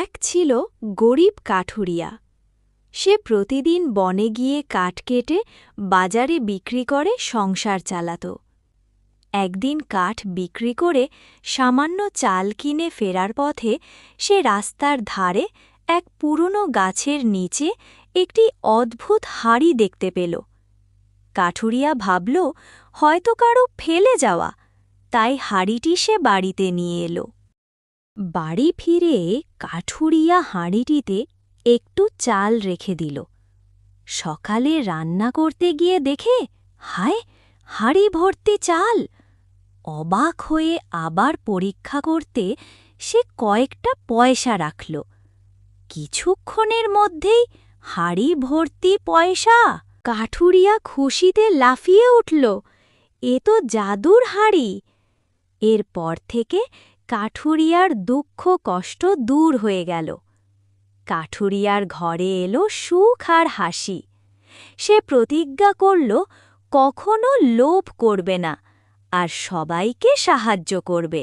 এক ছিল গরিব কাঠুরিয়া। সে প্রতিদিন বনে গিয়ে কাঠ কেটে বাজারে বিক্রি করে সংসার চালাত। একদিন কাঠ বিক্রি করে সামান্য চাল কিনে ফেরার পথে সে রাস্তার ধারে এক পুরনো গাছের নিচে একটি অদ্ভুত হাঁড়ি দেখতে পেল। কাঠুরিয়া ভাবল হয়তো কারো ফেলে যাওয়া, তাই হাঁড়িটি সে বাড়িতে নিয়ে এলো। বাড়ি ফিরে কাঠুরিয়া হাঁড়িটিতে একটু চাল রেখে দিল। সকালে রান্না করতে গিয়ে দেখে, হায়, হাঁড়ি ভর্তি চাল! অবাক হয়ে আবার পরীক্ষা করতে সে কয়েকটা পয়সা রাখল। কিছুক্ষণের মধ্যেই হাঁড়ি ভর্তি পয়সা! কাঠুরিয়া খুশিতে লাফিয়ে উঠল, এ তো জাদুর হাঁড়ি! এরপর থেকে কাঠুরিয়ার দুঃখ কষ্ট দূর হয়ে গেল। কাঠুরিয়ার ঘরে এলো সুখ আর হাসি। সে প্রতিজ্ঞা করল কখনো লোভ করবে না আর সবাইকে সাহায্য করবে।